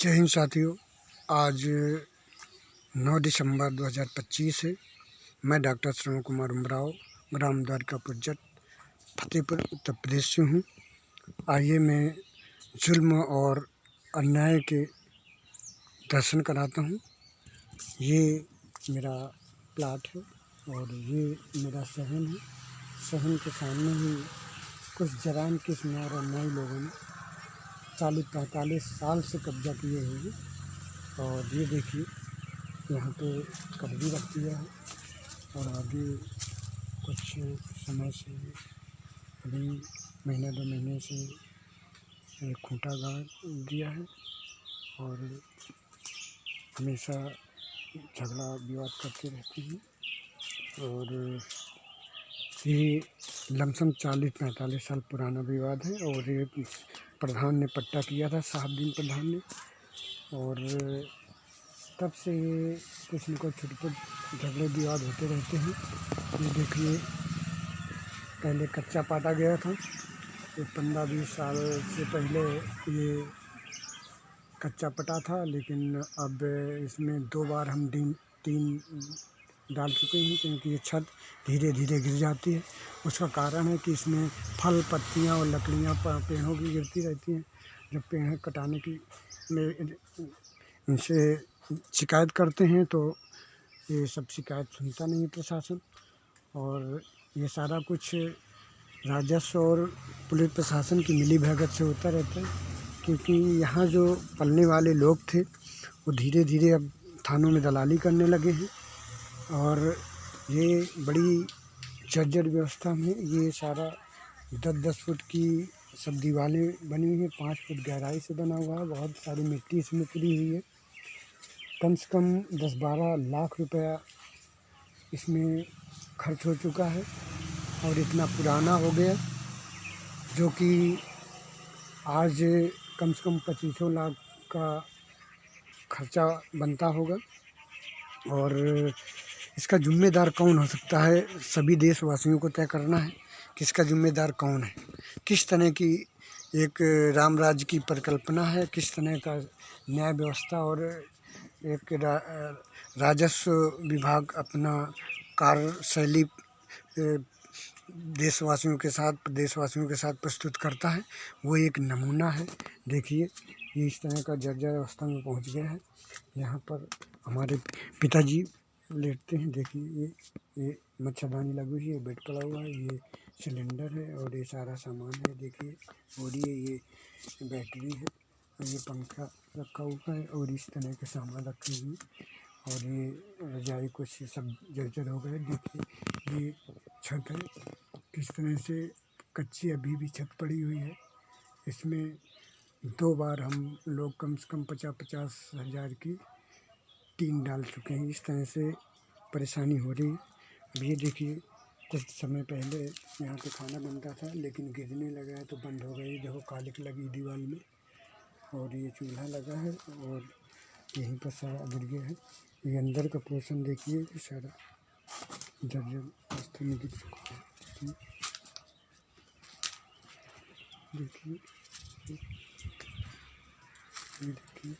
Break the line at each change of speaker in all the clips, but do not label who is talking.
जय हिंद साथियों। आज 9 दिसंबर 2025 है। मैं डॉक्टर श्रवण कुमार उमराव ग्राम द्वारकापुर जट फतेहपुर उत्तर प्रदेश से हूँ। आइए मैं जुल्म और अन्याय के दर्शन कराता हूँ। ये मेरा प्लाट है और ये मेरा सहन है। सहन के सामने ही कुछ जरान किस्म और अन्यायी लोगों ने 40-45 साल से कब्जा किए हुए हैं। और ये देखिए यहाँ पे कब्जी रख दिया है और आगे कुछ समय से अभी महीना 2 महीने से एक खूंटा गाड़ दिया है और हमेशा झगड़ा विवाद करते रहते हैं। और ये लमसम 40-45 साल पुराना विवाद है और ये प्रधान ने पट्टा किया था, साहबदीन प्रधान ने, और तब से ये कुछ न कुछ छोटे झगड़े विवाद होते रहते हैं। ये देखिए पहले कच्चा पाटा गया था, ये 15-20 साल से पहले ये कच्चा पटा था, लेकिन अब इसमें 2 बार हम तीन डाल चुके हैं क्योंकि ये छत धीरे धीरे गिर जाती है। उसका कारण है कि इसमें फल, पत्तियां और लकड़ियां पेड़ों की गिरती रहती हैं। जब पेड़ कटाने की इनसे शिकायत करते हैं तो ये सब शिकायत सुनता नहीं प्रशासन, और ये सारा कुछ राजस्व और पुलिस प्रशासन की मिलीभगत से होता रहता है। क्योंकि यहाँ जो पलने वाले लोग थे वो धीरे धीरे अब थानों में दलाली करने लगे हैं और ये बड़ी जर्जर व्यवस्था में ये सारा 10-10 फुट की सब दीवारें बनी हुई हैं। 5 फुट गहराई से बना हुआ है। बहुत सारी मिट्टी इसमें पुरी हुई है। कम से कम 10-12 लाख रुपया इसमें खर्च हो चुका है और इतना पुराना हो गया जो कि आज कम से कम 25 लाख का खर्चा बनता होगा। और इसका जिम्मेदार कौन हो सकता है, सभी देशवासियों को तय करना है कि इसका जिम्मेदार कौन है। किस तरह की एक राम राज्य की परिकल्पना है, किस तरह का न्याय व्यवस्था और एक राजस्व विभाग अपना कार्यशैली देशवासियों के साथ, प्रदेशवासियों के साथ प्रस्तुत करता है, वो एक नमूना है। देखिए ये इस तरह का जर्जर अवस्था में पहुंच गया है। यहाँ पर हमारे पिताजी लेटते हैं। देखिए ये मच्छरदानी लगी हुई है, बेड पड़ा हुआ है, ये सिलेंडर है और ये सारा सामान है। देखिए और ये बैटरी है और ये पंखा रखा हुआ है और इस तरह के सामान रखे हुए और ये रजाई कुछ सब जर्जर हो गए। देखिए ये छत है, किस तरह से कच्ची अभी भी छत पड़ी हुई है। इसमें 2 बार हम लोग कम से कम 50-50 हज़ार की टीन डाल चुके हैं। इस तरह से परेशानी हो रही है। अब ये देखिए कुछ समय पहले यहाँ पे खाना बनता था लेकिन गिरने लगा है तो बंद हो गई। देखो कालिक लगी दीवार में और ये चूल्हा लगा है और यहीं पर सारा गिर गया है। ये अंदर का पोर्शन देखिए कि सारा जर्जर अवस्था में गिर चुका है। देखिए ये देखिए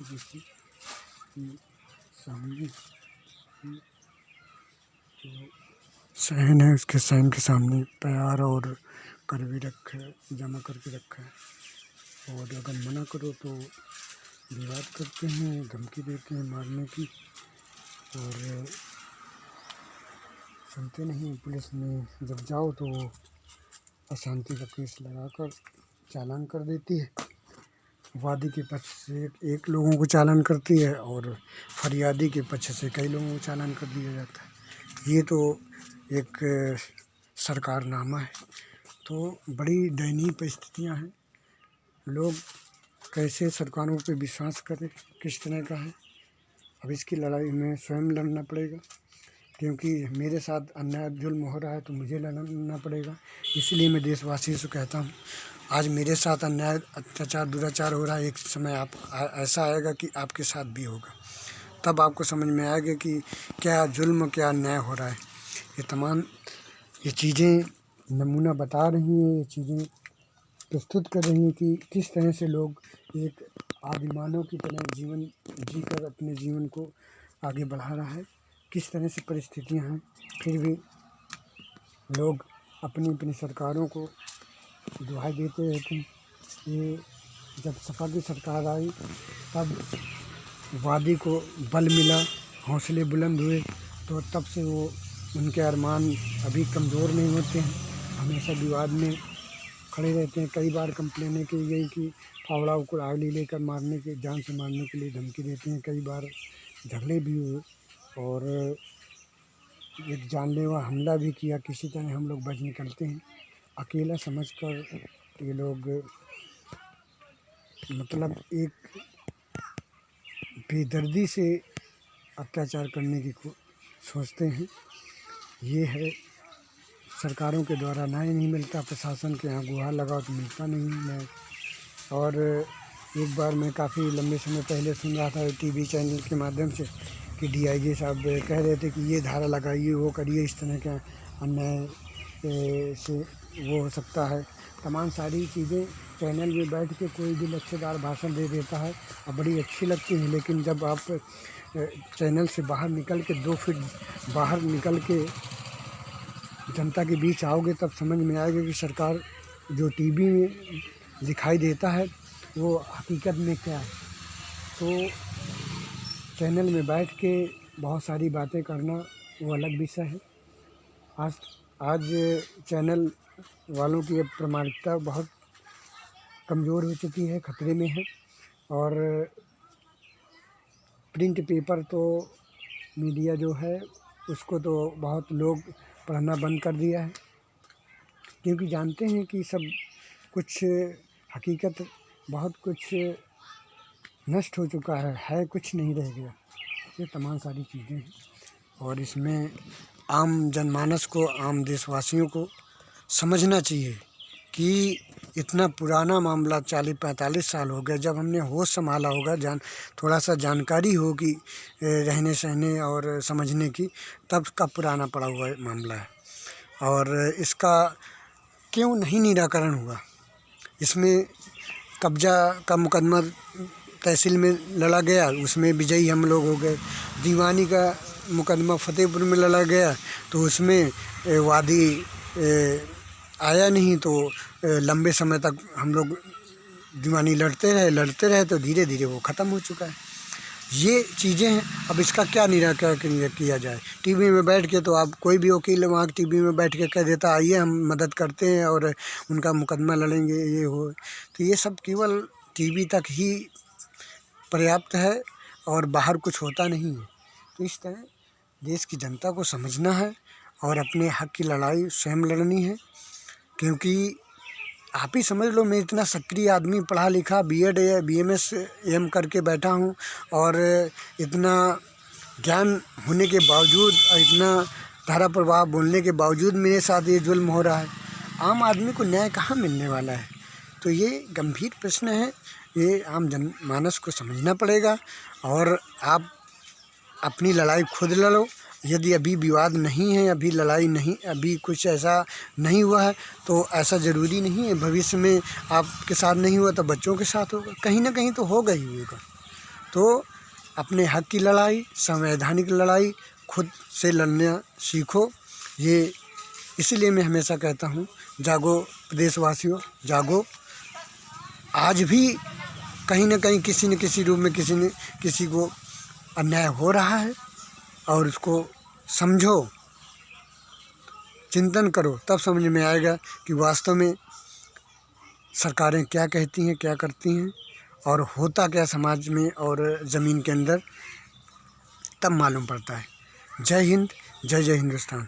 देखिए सामने जो सहन है उसके सहन के सामने प्यार और करवी रखा है, जमा करके रखा है। और अगर मना करो तो विवाद करते हैं, धमकी देते हैं मारने की और सुनते नहीं। पुलिस में जब जाओ तो अशांति का केस लगाकर चालान कर देती है। वादी के पक्ष से एक लोगों को चालान करती है और फरियादी के पक्ष से कई लोगों को चालान कर दिया जाता है। ये तो एक सरकारनामा है। तो बड़ी दयनीय परिस्थितियाँ हैं। लोग कैसे सरकारों पे विश्वास करें, किस तरह का है। अब इसकी लड़ाई में स्वयं लड़ना पड़ेगा क्योंकि मेरे साथ अन्याय जुल्म हो रहा है तो मुझे लड़ना पड़ेगा। इसलिए मैं देशवासियों से कहता हूँ, आज मेरे साथ अन्याय, अत्याचार, दुराचार हो रहा है। एक समय आप ऐसा आएगा कि आपके साथ भी होगा, तब आपको समझ में आएगा कि क्या जुल्म, क्या अन्याय हो रहा है। ये तमाम ये चीज़ें नमूना बता रही हैं, ये चीज़ें प्रस्तुत कर रही हैं कि किस तरह से लोग एक आदिमानव की तरह जीवन जीकर अपने जीवन को आगे बढ़ा रहा है, किस तरह से परिस्थितियां हैं, फिर भी लोग अपनी अपनी सरकारों को दुहाई देते रहते हैं। ये जब सपा की सरकार आई तब वादी को बल मिला, हौसले बुलंद हुए, तो तब से वो उनके अरमान अभी कमज़ोर नहीं होते हैं, हमेशा विवाद में खड़े रहते हैं। कई बार कंप्लेनें की गई कि फावड़ा को आगली लेकर मारने के जान से मारने के लिए धमकी देते हैं। कई बार झगड़े भी हुए और एक जानलेवा हमला भी किया। किसी तरह हम लोग बच निकलते हैं। अकेला समझकर ये लोग मतलब एक बेदर्दी से अत्याचार करने की सोचते हैं। ये है सरकारों के द्वारा न्याय नहीं मिलता, प्रशासन के यहाँ गुहार लगाओ तो मिलता नहीं न्याय। और एक बार मैं काफ़ी लंबे समय पहले सुन रहा था टीवी चैनल के माध्यम से कि डीआईजी साहब कह रहे थे कि ये धारा लगाइए, वो करिए, इस तरह का अन्याय से वो हो सकता है। तमाम सारी चीज़ें चैनल में बैठ के कोई भी लच्छेदार भाषण दे देता है और बड़ी अच्छी लगती हैं, लेकिन जब आप चैनल से बाहर निकल के 2 फीट बाहर निकल के जनता के बीच आओगे तब समझ में आएगा कि सरकार जो टीवी में दिखाई देता है वो हकीकत में क्या है। तो चैनल में बैठ के बहुत सारी बातें करना वो अलग विषय है। आज चैनल वालों की प्रामाणिकता बहुत कमज़ोर हो चुकी है, खतरे में है। और प्रिंट पेपर तो मीडिया जो है उसको तो बहुत लोग पढ़ना बंद कर दिया है, क्योंकि जानते हैं कि सब कुछ हकीकत बहुत कुछ नष्ट हो चुका है, कुछ नहीं रह गया। ये तमाम सारी चीज़ें हैं और इसमें आम जनमानस को, आम देशवासियों को समझना चाहिए कि इतना पुराना मामला 40-45 साल हो गया। जब हमने होश संभाला होगा, थोड़ा सा जानकारी होगी रहने सहने और समझने की, तब का पुराना पड़ा हुआ मामला है। और इसका क्यों नहीं निराकरण हुआ? इसमें कब्जा का मुकदमा तहसील में लड़ा गया, उसमें विजयी हम लोग हो गए। दीवानी का मुकदमा फतेहपुर में लड़ा गया तो उसमें वादी आया नहीं, तो लंबे समय तक हम लोग दीवानी लड़ते रहे तो धीरे धीरे वो ख़त्म हो चुका है। ये चीज़ें हैं। अब इसका क्या निराकरण किया जाए? टीवी में बैठ के तो आप कोई भी वकील वहाँ टीवी में बैठ के कह देता आइए हम मदद करते हैं और उनका मुकदमा लड़ेंगे, ये हो। तो ये सब केवल टीवी तक ही पर्याप्त है और बाहर कुछ होता नहीं है। तो इस तरह देश की जनता को समझना है और अपने हक़ की लड़ाई स्वयं लड़नी है। क्योंकि आप ही समझ लो, मैं इतना सक्रिय आदमी, पढ़ा लिखा, बीएड या बीएमएस एम करके बैठा हूँ और इतना ज्ञान होने के बावजूद और इतना धारा प्रवाह बोलने के बावजूद मेरे साथ ये जुल्म हो रहा है। आम आदमी को न्याय कहाँ मिलने वाला है? तो ये गंभीर प्रश्न है, ये आम जनमानस को समझना पड़ेगा और आप अपनी लड़ाई खुद लड़ो। यदि अभी विवाद नहीं है, अभी लड़ाई नहीं, अभी कुछ ऐसा नहीं हुआ है तो ऐसा ज़रूरी नहीं है भविष्य में आपके साथ नहीं हुआ तो बच्चों के साथ होगा, कहीं ना कहीं तो होगा ही होगा। तो अपने हक़ की लड़ाई, संवैधानिक लड़ाई खुद से लड़ना सीखो। ये इसीलिए मैं हमेशा कहता हूँ, जागो प्रदेशवासियों, जागो। आज भी कहीं ना कहीं किसी न किसी रूप में किसी को अन्याय हो रहा है और उसको समझो, चिंतन करो, तब समझ में आएगा कि वास्तव में सरकारें क्या कहती हैं, क्या करती हैं और होता क्या समाज में और ज़मीन के अंदर, तब मालूम पड़ता है। जय हिंद, जय जय हिंदुस्तान।